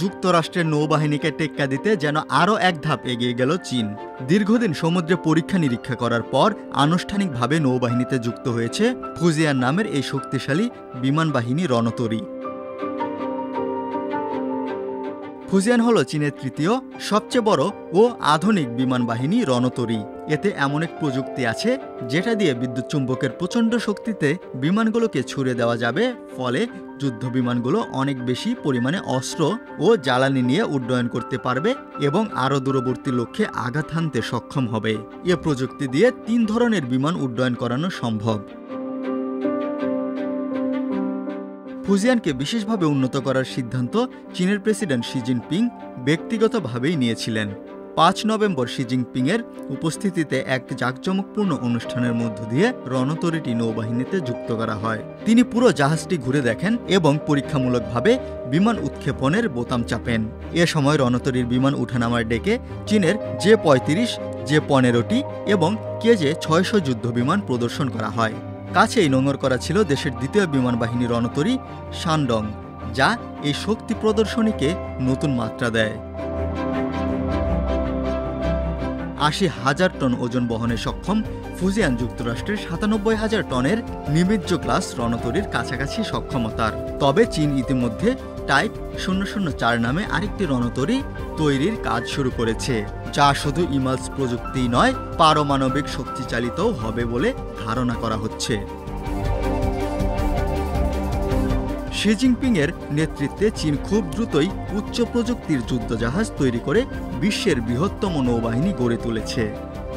যুক্তরাষ্ট্রের নৌবাহিনীকে টেক্কা দিতে যেন আরও এক ধাপ এগিয়ে গেল চীন। দীর্ঘদিন সমুদ্রে পরীক্ষা নিরীক্ষা করার পর আনুষ্ঠানিকভাবে নৌবাহিনীতে যুক্ত হয়েছে ফুজিয়ান নামের এই শক্তিশালী বিমানবাহিনী রণতরী। ফুজিয়ান হল চীনের তৃতীয় সবচেয়ে বড় ও আধুনিক বিমান বাহিনী রণতরী। এতে এমন এক প্রযুক্তি আছে যেটা দিয়ে বিদ্যুৎ চুম্বকের প্রচণ্ড শক্তিতে বিমানগুলোকে ছুড়ে দেওয়া যাবে, ফলে যুদ্ধ বিমানগুলো অনেক বেশি পরিমাণে অস্ত্র ও জ্বালানি নিয়ে উড্ডয়ন করতে পারবে এবং আরও দূরবর্তী লক্ষ্যে আঘাত হানতে সক্ষম হবে। এ প্রযুক্তি দিয়ে 3 ধরনের বিমান উড্ডয়ন করানো সম্ভব। ফুজিয়ানকে বিশেষভাবে উন্নত করার সিদ্ধান্ত চীনের প্রেসিডেন্ট শি জিনপিং ব্যক্তিগতভাবেই নিয়েছিলেন। 5 নভেম্বর শি জিনপিংয়ের উপস্থিতিতে এক জাঁকজমকপূর্ণ অনুষ্ঠানের মধ্য দিয়ে রণতরীটি নৌবাহিনীতে যুক্ত করা হয়। তিনি পুরো জাহাজটি ঘুরে দেখেন এবং পরীক্ষামূলকভাবে বিমান উৎক্ষেপণের বোতাম চাপেন। এ সময় রণতরীর বিমান উঠানামার ডেকে চীনের জে-35, জে-15টি এবং কেজে-600 যুদ্ধবিমান প্রদর্শন করা হয়। কাছেই নোঙর করা ছিল দেশের দ্বিতীয় বিমান বাহিনী রণতরী শানডং, যা এই শক্তি প্রদর্শনীকে নতুন মাত্রা দেয়। 80,000 টন ওজন বহনে সক্ষম ফুজিয়ান যুক্তরাষ্ট্রের 97,000 টনের নিমিজ্জ ক্লাস রণতরীর কাছাকাছি সক্ষমতার। তবে চীন ইতিমধ্যে টাইপ 004 নামে আরেকটি রণতরী তৈরির কাজ শুরু করেছে, যা শুধু ইমালস প্রযুক্তি নয়, পারমাণবিক শক্তিচালিতও হবে বলে ধারণা করা হচ্ছে। শি জিনপিংয়ের নেতৃত্বে চীন খুব দ্রুতই উচ্চ প্রযুক্তির যুদ্ধজাহাজ তৈরি করে বিশ্বের বৃহত্তম নৌবাহিনী গড়ে তুলেছে,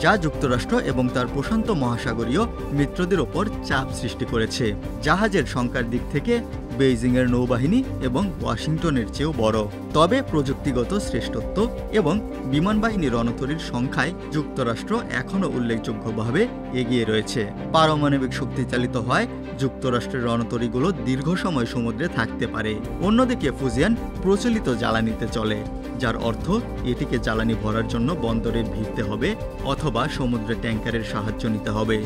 যা যুক্তরাষ্ট্র এবং তার প্রশান্ত মহাসাগরীয় মিত্রদের ওপর চাপ সৃষ্টি করেছে। জাহাজের সংখ্যার দিক থেকে বেইজিংয়ের নৌবাহিনী এবং ওয়াশিংটনের চেয়েও বড়। তবে প্রযুক্তিগত শ্রেষ্ঠত্ব এবং বিমানবাহিনী রণতরীর সংখ্যায় যুক্তরাষ্ট্র এখনও উল্লেখযোগ্যভাবে এগিয়ে রয়েছে। পারমাণবিক শক্তিচালিত হয় যুক্তরাষ্ট্রের রণতরীগুলো দীর্ঘ সময় সমুদ্রে থাকতে পারে। অন্যদিকে ফুজিয়ান প্রচলিত জ্বালানিতে চলে, যার অর্থ এটিকে জ্বালানি ভরার জন্য বন্দরে ভিড়তে হবে অথবা সমুদ্রে ট্যাঙ্কারের সাহায্য নিতে হবে।